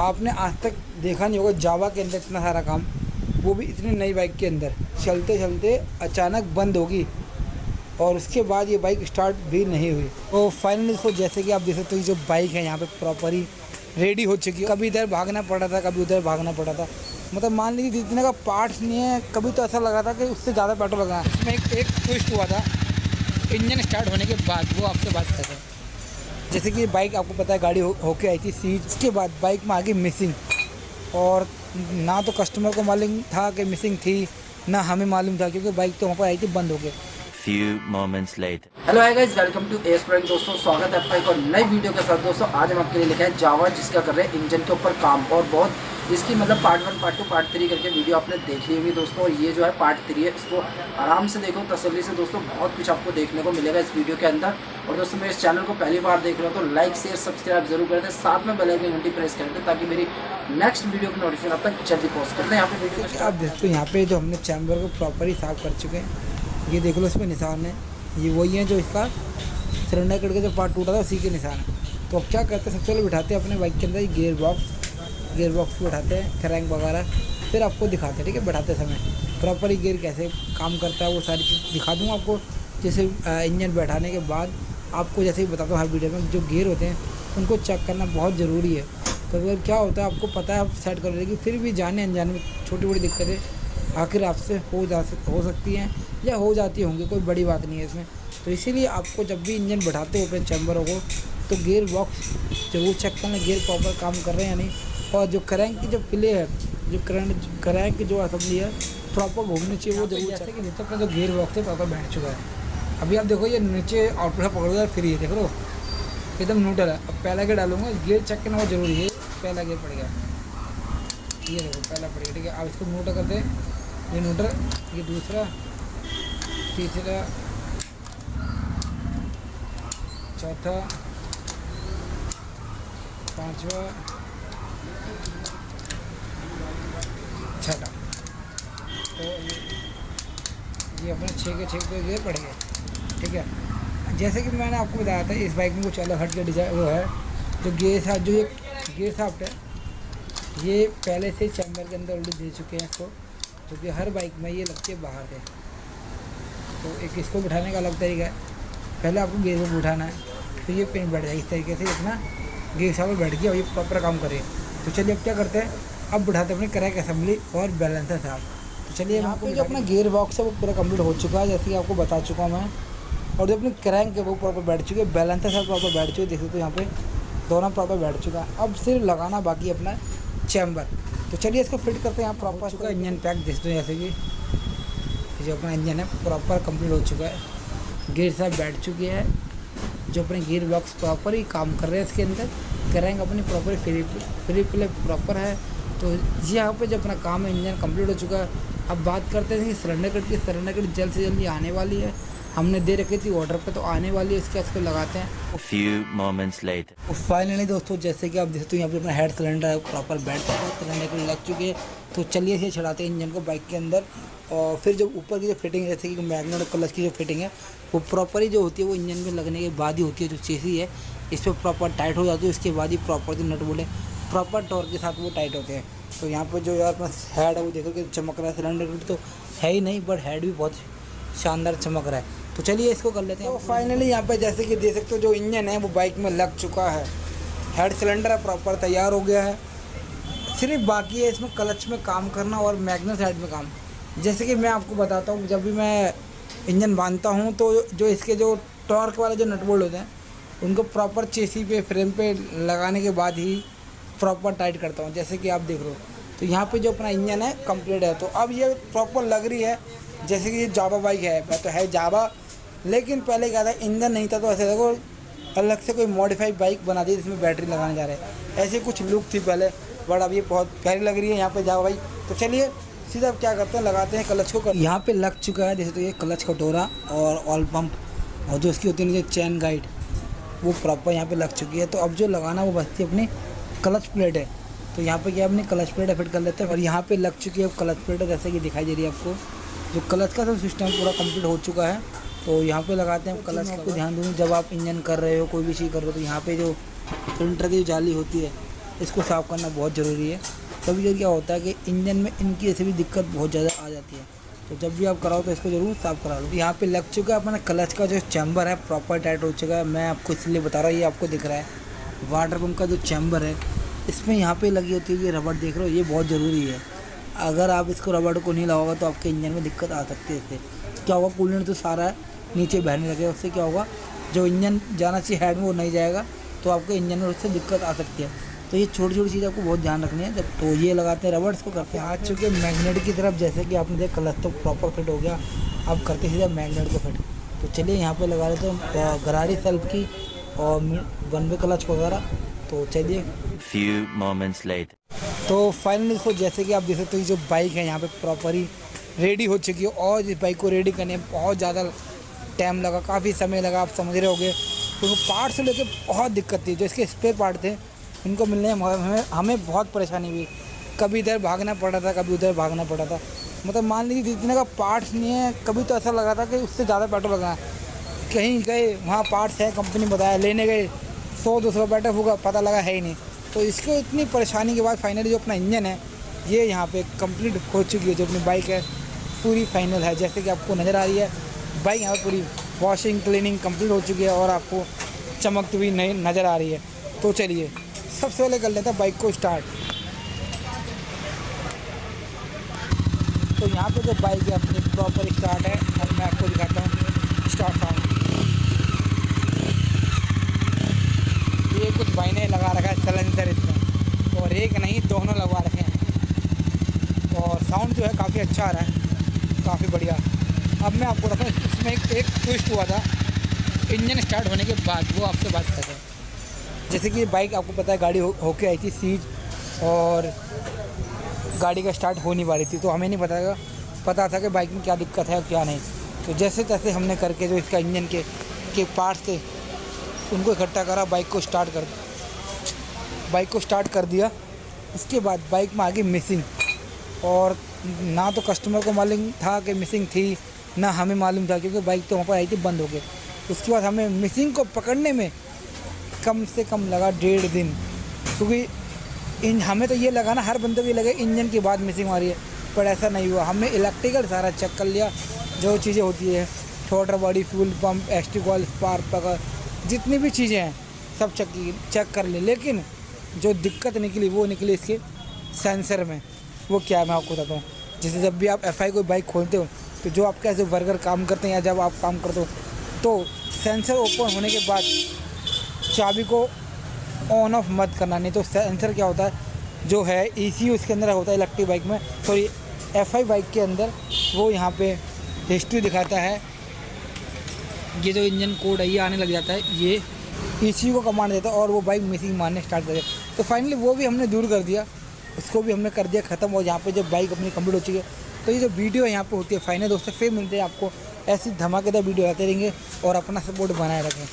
आपने आज तक देखा नहीं होगा जावा के अंदर इतना सारा काम, वो भी इतनी नई बाइक के अंदर चलते चलते अचानक बंद होगी और उसके बाद ये बाइक स्टार्ट भी नहीं हुई। तो फाइनली इसको जैसे कि आप देख सकते हो जो बाइक है यहाँ पे प्रॉपर ही रेडी हो चुकी है। कभी इधर भागना पड़ा था, कभी उधर भागना पड़ा था। मतलब मान लीजिए जितने का पार्ट्स नहीं है, कभी तो ऐसा लगा था कि उससे ज़्यादा पेट्रोल लगा। इसमें एक ट्विस्ट हुआ था इंजन स्टार्ट होने के बाद, वो आपसे बात कर रहे हैं। जैसे कि बाइक आपको पता है गाड़ी होके आई थी सीज, उसके बाद बाइक में आ गई मिसिंग और ना तो कस्टमर को मालूम था कि मिसिंग थी, ना हमें मालूम था क्योंकि बाइक तो वहाँ पर आई थी बंद हो गई। Few moments later. Hello hi guys, welcome to S prank. दोस्तों स्वागत है आपका एक और नई वीडियो के साथ। दोस्तों आज हम आपके लिए लेके आए जावा, जिसका कर रहे हैं इंजन के ऊपर काम और बहुत इसकी मतलब पार्ट 1, पार्ट 2, पार्ट 3 करके वीडियो आपने देख ली होगी दोस्तों। और ये जो है पार्ट 3 है, इसको आराम से देखो तसल्ली से दोस्तों, बहुत कुछ आपको देखने को मिलेगा इस वीडियो के अंदर। और दोस्तों मेरे इस चैनल को पहली बार देख रहे हो तो लाइक शेयर सब्सक्राइब जरूर कर दें, साथ में बेल आइकन घंटी प्रेस कर दें ताकि मेरी नेक्स्ट वीडियो की नोटिफिकेशन आप तक जल्दी पोस्ट करते हैं। यहाँ पे वीडियो आप देखते हो यहाँ पे जो हमने चैम्बर को प्रॉपर ही साफ कर चुके हैं, ये देख लो, इस पर निशान है, ये वही है जो इसका सिलेंडर कट के जो पार्ट टूटा था उसी के निशान है। तो अब क्या करते हैं, सबसे पहले बिठाते हैं अपने बाइक के अंदर गियर बॉक्स को बिठाते हैं, क्रैंक वगैरह, फिर आपको दिखाते हैं। ठीक है, बैठाते समय प्रॉपर ही गियर कैसे काम करता है वो सारी चीज़ दिखा दूँगा आपको। जैसे इंजन बैठाने के बाद आपको जैसे ही बताता हूँ हर वीडियो में, जो गियर होते हैं उनको चेक करना बहुत ज़रूरी है। तो अगर क्या होता है आपको पता है, आप सेट कर लेकिन फिर भी जाने अनजाने में छोटी बड़ी दिक्कतें आखिर आपसे हो सकती हैं या हो जाती होंगी, कोई बड़ी बात नहीं है इसमें। तो इसीलिए आपको जब भी इंजन बढ़ाते हो अपने चैम्बरों को तो गियर बॉक्स जरूर चेक करना, गियर प्रॉपर काम कर रहे हैं या नहीं। और जो क्रैंक की जो प्ले है, जो क्रैंक की जो असेंबली है प्रॉपर घूमनी चाहिए, वो जरूर चेक कि नीचे अपना जो गियर बॉक्स है प्रॉपर बैठ चुका है। अभी आप देखो ये नीचे आउटपुट पकड़ोगे फ्री है, देख लो एकदम न्यूट्रल है। अब पहला गियर डालूंगा, गियर चेक करना बहुत जरूरी है। पहला गियर पड़ गया, ये देखो पहला पड़ गया। ठीक है, अब इसको न्यूट्रल करते हैं, ये न्यूट्रल, ये दूसरा, तीसरा, चौथा, पांचवा, छठा। तो ये अपने 6 के 6 पे गियर पड़ गए। ठीक है, जैसे कि मैंने आपको बताया था इस बाइक में कुछ अलग हट के डिजाइन वो है, जो गियर साफ्ट, जो ये गियर साफ्ट है ये पहले से चैम्बर के अंदर ऑलरेडी दे चुके हैं इसको, क्योंकि हर बाइक में ये लगते बाहर है। तो एक इसको बिठाने का अलग तरीका है, पहले आपको गियर को बिठाना है, तो ये पिन बैठ जाएगी इस तरीके से, इतना गियर साफ्ट बैठ गया और ये प्रॉपर काम करे। तो चलिए अब क्या करते हैं, अब बिठाते हैं अपनी क्रैंक असेंबली और बैलेंसर साहब। तो चलिए यहाँ पे जो अपना गियर बॉक्स है वो पूरा कंप्लीट हो चुका है, जैसे कि आपको बता चुका हूँ मैं। और जो अपनी क्रैंक है वो प्रॉपर बैठ चुकी है, बैलेंसर साहब प्रॉपर बैठ चुके, देखते तो यहाँ पे दोनों प्रॉपर बैठ चुका है। अब सिर्फ लगाना बाकी अपना चैम्बर। तो चलिए इसको फिट करते हैं। यहाँ प्रॉपर चुका है इंजन पैक, देखते हो जैसे कि जो अपना इंजन है प्रॉपर कंप्लीट हो चुका है, गियर साहब बैठ चुकी है, जो अपने गियर बॉक्स प्रॉपर ही काम कर रहे हैं इसके अंदर, क्रैंक अपनी प्रॉपर फ्री प्ले प्रॉपर है। तो यहाँ पे जो अपना काम है इंजन कंप्लीट हो चुका है। अब बात करते हैं कि सिलेंडर कट की। सिलेंडर कट जल्द से जल्दी आने वाली है, हमने दे रखी थी ऑर्डर पे, तो आने वाली है। इसको लगाते हैं। Few moments later. फाइनली दोस्तों जैसे कि आप देखते हो यहाँ पे अपना हेड सिलेंडर प्रॉपर बैठ चुका है, सिलेंडर कट लग चुकी है। तो चलिए इसे चढ़ाते हैं इंजन को बाइक के अंदर। और फिर जो ऊपर की जो फिटिंग है, जैसे कि मैग्नेट और क्लच की जो फिटिंग है वो प्रॉपर ही जो होती है वो इंजन में लगने के बाद ही होती है। जो चेसी है इस पर प्रॉपर टाइट हो जाती है, उसके बाद ही प्रॉपर जो नट बोले प्रॉपर टॉर्क के साथ वो टाइट होते हैं। तो यहाँ पर जो यार अपना हेड है वो देखो कि चमक रहा है, सिलेंडर तो है ही नहीं बट हेड भी बहुत शानदार चमक रहा है। तो चलिए इसको कर लेते हैं। तो फाइनली यहाँ पे जैसे कि देख सकते हो जो इंजन है वो बाइक में लग चुका है, हेड सिलेंडर है प्रॉपर तैयार हो गया है। सिर्फ बाकी है इसमें क्लच में काम करना और मैग्नेट साइड में काम। जैसे कि मैं आपको बताता हूँ, जब भी मैं इंजन बांधता हूँ तो जो इसके जो टॉर्क वाले जो नट बोल्ट होते हैं उनको प्रॉपर चेसी पे फ्रेम पे लगाने के बाद ही प्रॉपर टाइट करता हूँ। जैसे कि आप देख रहे हो तो यहाँ पे जो अपना इंजन है कंप्लीट है। तो अब ये प्रॉपर लग रही है जैसे कि ये जावा बाइक है, तो है जावा, लेकिन पहले क्या था इंजन नहीं था तो ऐसे देखो अलग से कोई मॉडिफाइड बाइक बना दी जिसमें बैटरी लगाने जा रहे हैं, ऐसे कुछ लुक थी पहले, बट अब ये बहुत प्यारी लग रही है यहाँ पे जावा बाइक। तो चलिए सीधा अब क्या करते हैं, लगाते हैं क्लच को। यहाँ पे लग चुका है जैसे, तो ये क्लच कटोरा और ऑयल पम्प और जो उसकी होती है चैन गाइड वो प्रॉपर यहाँ पे लग चुकी है। तो अब जो लगाना वो बचती है अपनी क्लच प्लेट है। तो यहाँ पे क्या अपनी क्लच प्लेट फिट कर लेते हैं। और यहाँ पे लग चुकी है क्लच प्लेट, जैसे कि दिखाई दे रही है आपको, जो क्लच का सब सिस्टम पूरा कंप्लीट हो चुका है। तो यहाँ पे लगाते हैं क्लच का। ध्यान दूँ जब आप इंजन कर रहे हो, कोई भी चीज़ कर रहे हो, तो यहाँ पे जो प्रिंटर की जाली होती है इसको साफ़ करना बहुत ज़रूरी है। कभी कभी क्या होता है कि इंजन में इनकी ऐसे भी दिक्कत बहुत ज़्यादा आ जाती है, तो जब भी आप कराओ तो इसको ज़रूर साफ़ करा लो। यहाँ पे लग चुका है अपना क्लच का जो चैम्बर है, प्रॉपर टाइट हो चुका है। मैं आपको इसलिए बता रहा हूँ, ये आपको दिख रहा है वाटर पम्प का जो चैम्बर है, इसमें यहाँ पे लगी होती है ये रबड़, देख रहे हो, ये बहुत ज़रूरी है। अगर आप इसको रबड़ को नहीं लगाओगे तो आपके इंजन में दिक्कत आ सकती है। इससे क्या होगा, कूलेंट तो सारा नीचे बहने लगेगा, उससे क्या होगा, जो इंजन जाना चाहिए हेड में वो नहीं जाएगा, तो आपके इंजन में उससे दिक्कत आ सकती है। तो ये छोटी छोटी चीज़ आपको बहुत ध्यान रखनी है। जब तो ये लगाते हैं रबड़, इसको करते हैं आ चुके मैग्नेट की तरफ। जैसे कि आपने देखा क्लच तो प्रॉपर फिट हो गया, अब करते सीधा मैग्नेट को फिट। तो चलिए यहाँ पे लगा लेते हैं गरारी सेल्फ की और 1 वे क्लच वगैरह। तो चलिए Few moments later. तो फाइनली इसको जैसे कि आप देख सकते हो, जो बाइक है यहाँ पे प्रॉपर ही रेडी हो चुकी है। और इस बाइक को रेडी करने में बहुत ज़्यादा टाइम लगा, काफ़ी समय लगा, आप समझ रहे होगे। तो पार्ट से लेके बहुत दिक्कत थी, जो इसके स्पेयर पार्ट थे उनको मिलने में हमें बहुत परेशानी हुई। कभी इधर भागना पड़ा था, कभी उधर भागना पड़ा था। मतलब मान लीजिए इतने का पार्ट्स नहीं है, कभी तो ऐसा लगा था कि उससे ज़्यादा पेट्रोल लगा। कहीं गए वहाँ पार्ट्स है, कंपनी बताया, लेने गए 100-200 पेट्रोल होगा, पता लगा है ही नहीं। तो इसको इतनी परेशानी के बाद फाइनली जो अपना इंजन है ये यहाँ पे कंप्लीट हो चुकी है। जो अपनी बाइक है पूरी फाइनल है, जैसे कि आपको नज़र आ रही है बाइक यहाँ पर पूरी वॉशिंग क्लीनिंग कंप्लीट हो चुकी है और आपको चमकती हुई नहीं नज़र आ रही है। तो चलिए सबसे पहले कर लेते हैं बाइक को स्टार्ट। तो यहाँ पे जो बाइक है अपनी प्रॉपर स्टार्ट है, अब मैं आपको दिखाता हूँ स्टार्ट साउंड। ये कुछ भाई ने लगा रखा है सलेंसर इसमें, और एक नहीं दोनों लगवा रखे हैं, और साउंड जो है काफ़ी अच्छा आ रहा है, काफ़ी बढ़िया। अब मैं आपको बताऊँ, इसमें एक ट्विस्ट हुआ था इंजन स्टार्ट होने के बाद, वो आपसे बात कर रहे हैं। जैसे कि बाइक आपको पता है गाड़ी होके आई थी सीज, और गाड़ी का स्टार्ट हो नहीं पा रही थी, तो हमें नहीं पता था कि बाइक में क्या दिक्कत है और क्या नहीं। तो जैसे तैसे हमने करके जो इसका इंजन के पार्ट्स थे उनको इकट्ठा करा, बाइक को स्टार्ट कर दिया। इसके बाद बाइक में आ गई मिसिंग, और ना तो कस्टमर को मालूम था कि मिसिंग थी, ना हमें मालूम था, क्योंकि बाइक तो वहाँ पर आई थी बंद हो गई। उसके बाद हमें मिसिंग को पकड़ने में कम से कम लगा 1.5 दिन, क्योंकि हमें तो ये लगा ना, हर बंदे को ये लगे इंजन के बाद मिसिंग आ रही है, पर ऐसा नहीं हुआ। हमने इलेक्ट्रिकल सारा चेक कर लिया, जो चीज़ें होती है थ्रोटल बॉडी, फ्यूल पम्प, एक्सटी कॉइल, स्पार्क प्लग, जितनी भी चीज़ें हैं सब चेक कर ली। लेकिन जो दिक्कत निकली वो निकली इसके सेंसर में। वो क्या है मैं आपको बताता हूँ। जैसे जब भी आप FI कोई बाइक खोलते हो, तो जो आपके ऐसे वर्कर काम करते हैं या जब आप काम करते हो, तो सेंसर ओपन होने के बाद चाबी को ऑन ऑफ मत करना, नहीं तो सेंसर क्या होता है, जो है ECU इसके अंदर होता है इलेक्ट्रिक बाइक में, सॉरी FI बाइक के अंदर, वो यहाँ पे हिस्ट्री दिखाता है। ये जो इंजन कोड है ये आने लग जाता है, ये ECU को कमांड देता है और वो बाइक मिसिंग मारने स्टार्ट कर देता। तो फाइनली वो भी हमने दूर कर दिया, उसको भी हमने कर दिया ख़त्म। और यहाँ पे जब बाइक अपनी कंप्लीट हो चुकी है, तो ये जो वीडियो यहाँ पे होती है फाइनल दोस्तों, फिर मिलते हैं आपको ऐसी धमाकेदार वीडियो आते रहेंगे, और अपना सपोर्ट बनाए रखें।